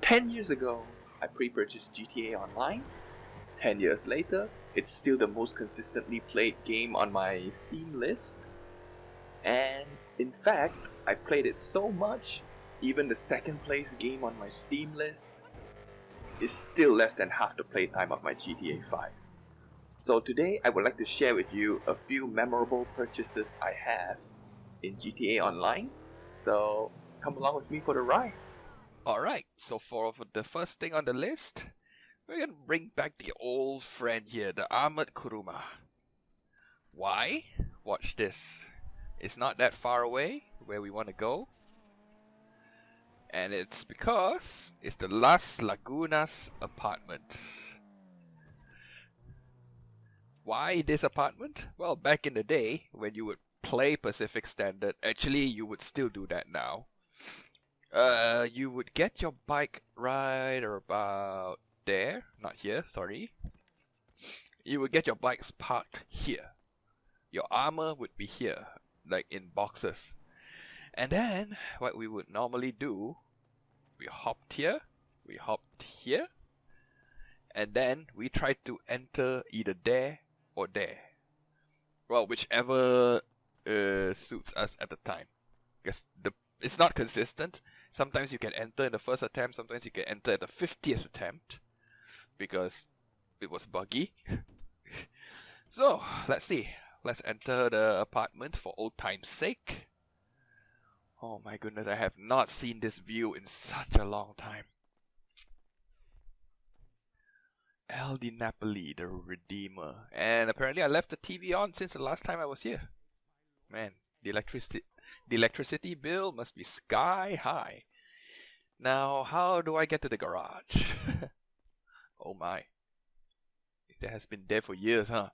10 years ago, I pre-purchased GTA Online. 10 years later, it's still the most consistently played game on my Steam list. And in fact, I played it so much, even the second place game on my Steam list is still less than half the playtime of my GTA 5. So today I would like to share with you a few memorable purchases I have in GTA Online. So come along with me for the ride. Alright, so for the first thing on the list, we're gonna bring back the old friend here, the armored kuruma. Why? Watch this. It's not that far away where we want to go. And it's because it's the Las Lagunas apartment. Why this apartment? Well, back in the day, when you would play Pacific Standard, actually you would still do that now. You would get your bike right about there. Not here, sorry. You would get your bikes parked here. Your armor would be here, like in boxes. And then, what we would normally do, we hopped here, and then we tried to enter either there or there. Well, whichever suits us at the time. Because it's not consistent. Sometimes you can enter in the first attempt, sometimes you can enter at the 50th attempt. Because it was buggy. So, let's see. Let's enter the apartment for old time's sake. Oh my goodness, I have not seen this view in such a long time. El Di Napoli, the Redeemer. And apparently I left the TV on since the last time I was here. Man, the electricity bill must be sky high. Now, how do I get to the garage? Oh my. It has been there for years, huh?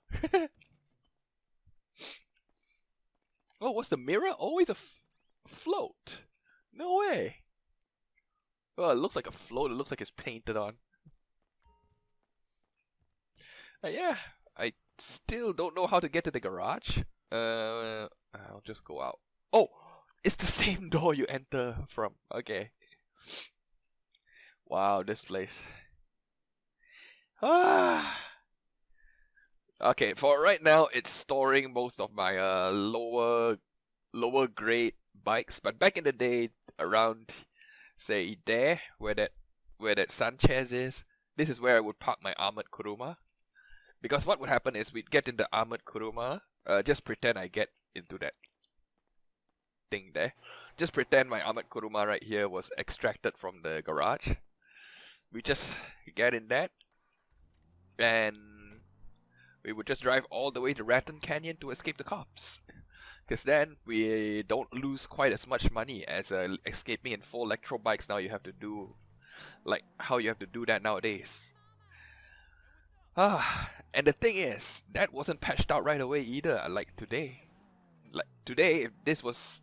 Oh, what's the mirror? Always a float. No way. Well, it looks like a float. It looks like it's painted on. Yeah, I still don't know how to get to the garage. I'll just go out. Oh, it's the same door you enter from. Okay. Wow, this place. Okay, for right now, it's storing most of my lower grade bikes. But back in the day, around, say, there, where that Sanchez is, this is where I would park my armored kuruma. Because what would happen is we'd get in the armored kuruma. Just pretend I get into that thing there. Just pretend my armored kuruma right here was extracted from the garage. We just get in that, and we would just drive all the way to Raton Canyon to escape the cops. Because then we don't lose quite as much money as escaping in 4 electro bikes. Now you have to do like how you have to do that nowadays. And the thing is, that wasn't patched out right away either, like today. Like today, if this was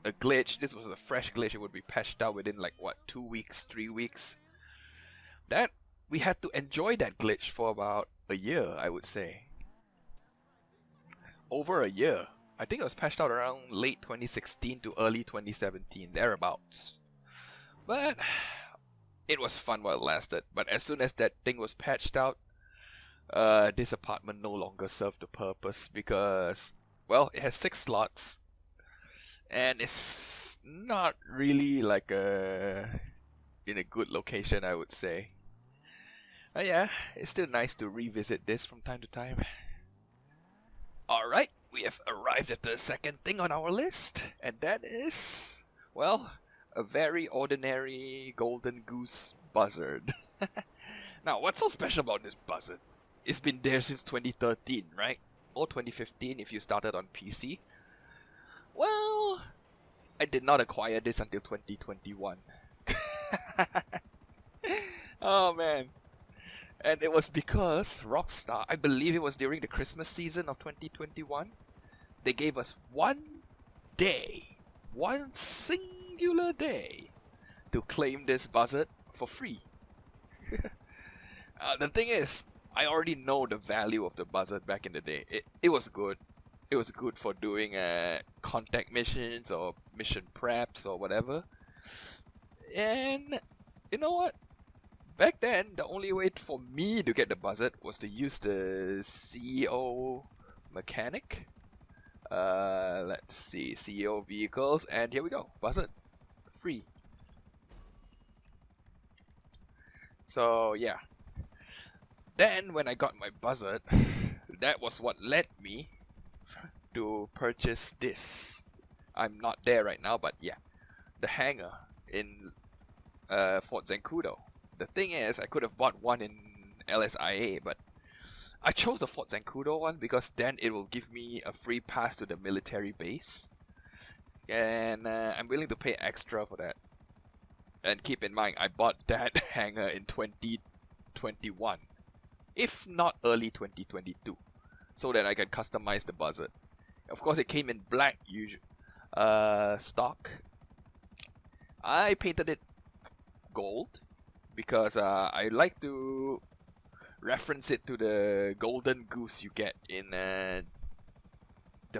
a glitch, this was a fresh glitch, it would be patched out within like, what, 2 weeks, 3 weeks? That, we had to enjoy that glitch for about a year, I would say. Over a year. I think it was patched out around late 2016 to early 2017, thereabouts. But it was fun while it lasted. But as soon as that thing was patched out, this apartment no longer served the purpose because, well, it has 6 slots, and it's not really like in a good location, I would say. Yeah, it's still nice to revisit this from time to time. Alright, we have arrived at the second thing on our list, and that is, well, a very ordinary golden goose buzzard. Now, what's so special about this buzzard? It's been there since 2013, right? Or 2015 if you started on PC. Well, I did not acquire this until 2021. Oh man. And it was because Rockstar, I believe it was during the Christmas season of 2021, they gave us one singular day, to claim this buzzard for free. The thing is, I already know the value of the buzzard back in the day. It was good. It was good for doing contact missions or mission preps or whatever. And you know what? Back then, the only way for me to get the buzzard was to use the CEO mechanic. Let's see, CEO vehicles, and here we go, buzzard, free. So yeah. Then when I got my buzzard, that was what led me to purchase this. I'm not there right now, but yeah, the hangar in Fort Zancudo. The thing is, I could have bought one in LSIA, but I chose the Fort Zancudo one because then it will give me a free pass to the military base. And I'm willing to pay extra for that. And keep in mind, I bought that hangar in 2021. If not early 2022. So that I can customize the buzzard. Of course, it came in black stock. I painted it gold because I like to reference it to the golden goose you get in the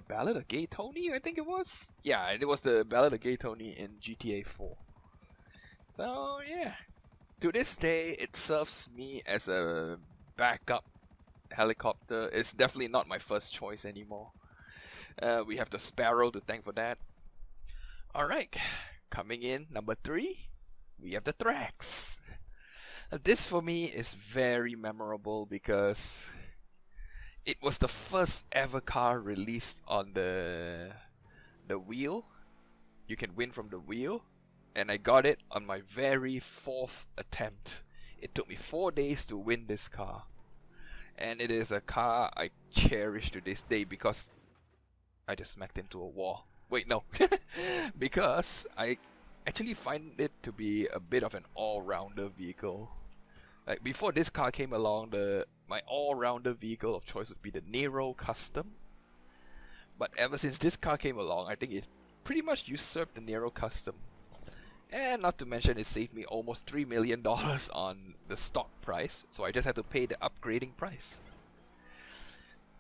Ballad of Gay Tony, I think it was. Yeah, it was the Ballad of Gay Tony in GTA 4. So yeah, to this day it serves me as a backup helicopter. It's definitely not my first choice anymore. We have the Sparrow to thank for that. Alright, coming in number 3, we have the Thrax. This for me is very memorable because it was the first ever car released on the wheel. You can win from the wheel, and I got it on my very 4th attempt. It took me 4 days to win this car, and it is a car I cherish to this day because I just smacked into a wall. Wait, no. Because I actually find it to be a bit of an all-rounder vehicle. Like before this car came along, my all-rounder vehicle of choice would be the Nero Custom. But ever since this car came along, I think it pretty much usurped the Nero Custom. And not to mention, it saved me almost $3 million on the stock price, so I just had to pay the upgrading price.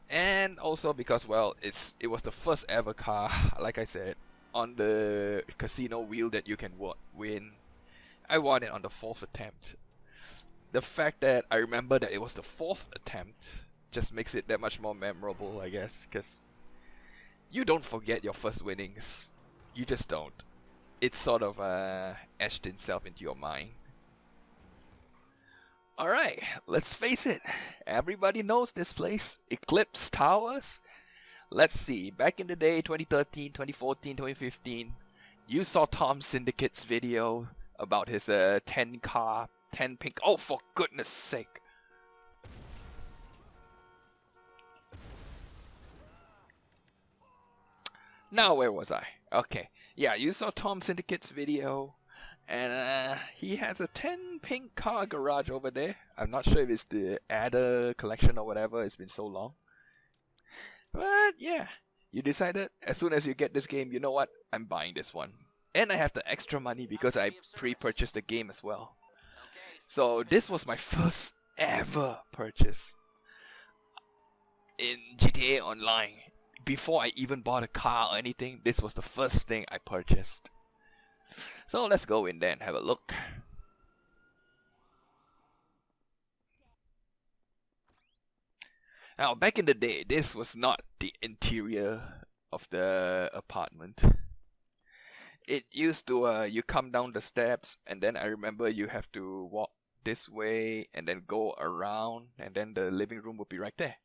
And also because, well, it was the first ever car, like I said, on the casino wheel that you can win. I won it on the 4th attempt. The fact that I remember that it was the 4th attempt just makes it that much more memorable, I guess, because you don't forget your first winnings. You just don't. It's sort of etched itself into your mind. Alright, let's face it. Everybody knows this place. Eclipse Towers. Let's see, back in the day, 2013, 2014, 2015, you saw Tom Syndicate's video about his 10 pink... Oh, for goodness sake. Now, where was I? Okay. Yeah, you saw Tom Syndicate's video, and he has a 10 pink car garage over there. I'm not sure if it's the Adder collection or whatever, it's been so long. But yeah, you decided as soon as you get this game, you know what? I'm buying this one. And I have the extra money because I pre-purchased the game as well. So this was my first ever purchase in GTA Online. Before I even bought a car or anything, this was the first thing I purchased. So let's go in there and have a look. Now, back in the day, this was not the interior of the apartment. It used to, you come down the steps, and then I remember you have to walk this way, and then go around, and then the living room would be right there.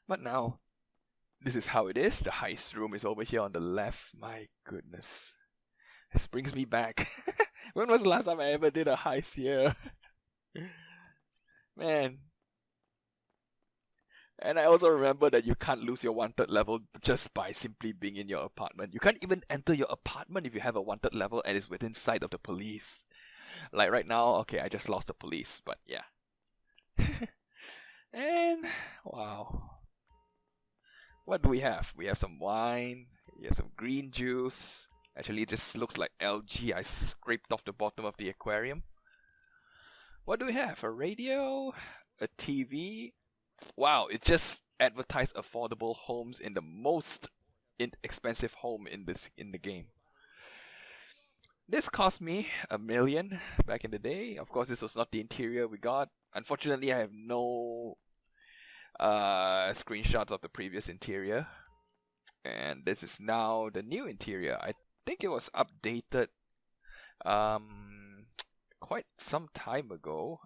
But now, this is how it is. The heist room is over here on the left. My goodness. This brings me back. When was the last time I ever did a heist here? Man. And I also remember that you can't lose your wanted level just by simply being in your apartment. You can't even enter your apartment if you have a wanted level and it's within sight of the police. Like right now, okay, I just lost the police, but yeah. And, wow. What do we have? We have some wine, we have some green juice. Actually, it just looks like algae I scraped off the bottom of the aquarium. What do we have? A radio, a TV. Wow, it just advertised affordable homes in the most inexpensive home in the game. This cost me $1 million back in the day. Of course, this was not the interior we got. Unfortunately, I have no screenshots of the previous interior. And this is now the new interior. I think it was updated quite some time ago.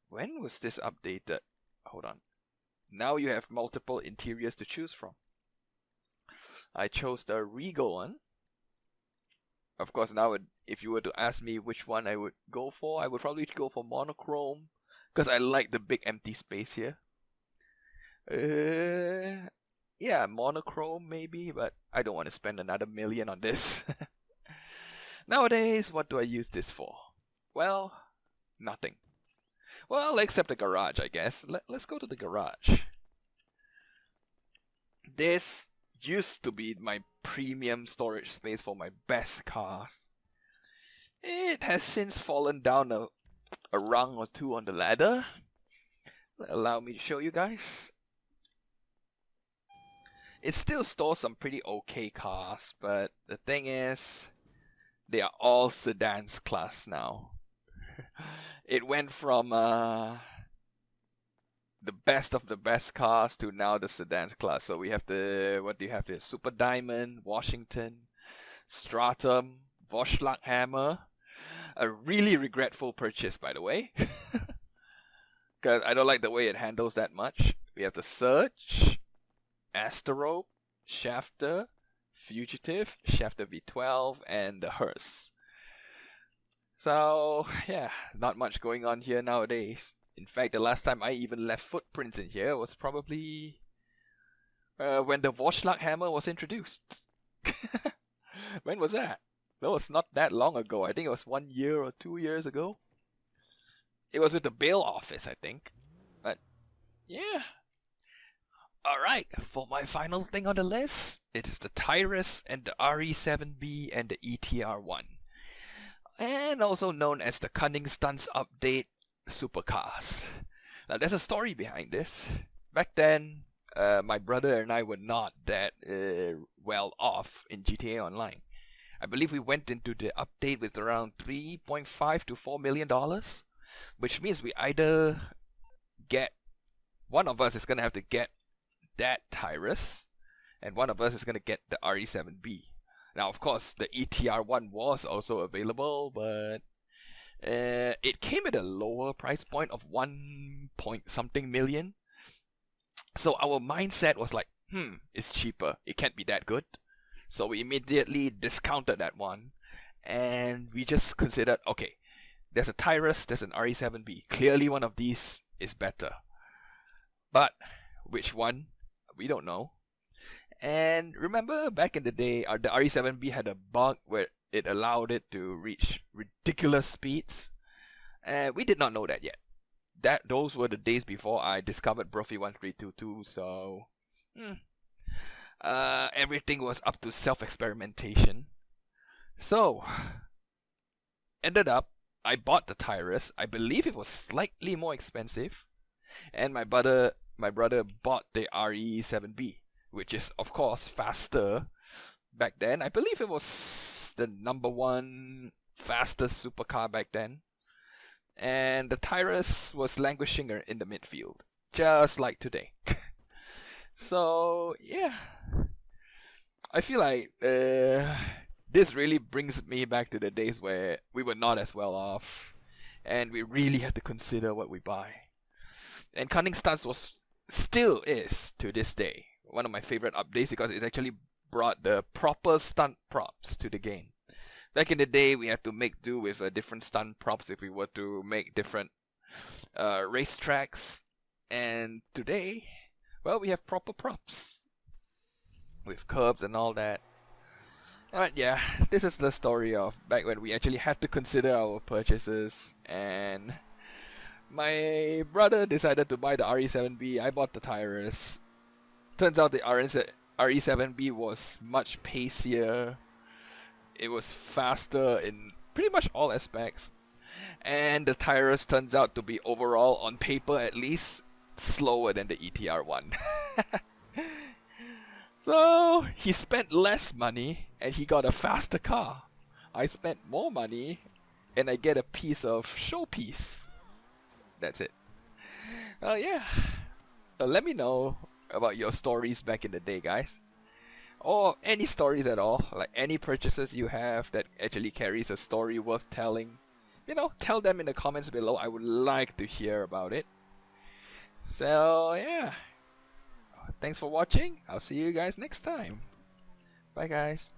When was this updated? Hold on. Now you have multiple interiors to choose from. I chose the Regal one. Of course, now if you were to ask me which one I would go for, I would probably go for monochrome because I like the big empty space here. Yeah, monochrome maybe, but I don't want to spend another $1 million on this. Nowadays, what do I use this for? Well, nothing. Well, except the garage, I guess. Let's go to the garage. This used to be my premium storage space for my best cars. It has since fallen down a rung or two on the ladder. Allow me to show you guys. It still stores some pretty okay cars, but the thing is, they are all sedans class now. It went from the best of the best cars to now the sedans class. So we have what do you have there? Super Diamond, Washington, Stratum, Ocelot Hammer. A really regretful purchase, by the way. Because I don't like the way it handles that much. We have the Surge, Asterope, Shafter, Fugitive, Shafter V12, and the Hearse. So, yeah, not much going on here nowadays. In fact, the last time I even left footprints in here was probably when the Ocelot Hammer was introduced. When was that? That was not that long ago. I think it was 1 year or 2 years ago. It was with the bail office, I think. But, yeah. Alright, for my final thing on the list, it is the Tyrus and the RE7B and the ETR1. And also known as the Cunning Stunts Update Supercars. Now, there's a story behind this. Back then, my brother and I were not that well off in GTA Online. I believe we went into the update with around $3.5 to $4 million, which means we either get, one of us is going to have to get that Tyrus, and one of us is going to get the RE7B. Now, of course, the ETR1 was also available, but it came at a lower price point of 1 point something million. So our mindset was like, it's cheaper. It can't be that good. So we immediately discounted that one, and we just considered, okay, there's a Tyrus, there's an RE7B. Clearly one of these is better. But which one? We don't know. And remember back in the day, the RE7B had a bug where it allowed it to reach ridiculous speeds. We did not know that yet. Those were the days before I discovered Brophy 1322, so everything was up to self-experimentation. So, ended up, I bought the Tyrus. I believe it was slightly more expensive. And my brother bought the RE7B, which is, of course, faster. Back then, I believe it was the #1 fastest supercar back then. And the Tyrus was languishing in the midfield, just like today. So, yeah. I feel like this really brings me back to the days where we were not as well off, and we really had to consider what we buy. And Cunning Stunts still is, to this day, one of my favorite updates because it actually brought the proper stunt props to the game. Back in the day, we had to make do with different stunt props if we were to make different racetracks. And today, well, we have proper props with curbs and all that. But yeah, this is the story of back when we actually had to consider our purchases, and my brother decided to buy the RE7B. I bought the Tyrus. Turns out the RE7B was much pacier. It was faster in pretty much all aspects. And the Tyrus turns out to be overall, on paper at least, slower than the ETR1. So he spent less money and he got a faster car. I spent more money, and I get a piece of showpiece. That's it. Yeah. Let me know about your stories back in the day, guys. Or any stories at all, like any purchases you have that actually carries a story worth telling. Tell them in the comments below. I would like to hear about it. So, yeah. Thanks for watching. I'll see you guys next time. Bye, guys.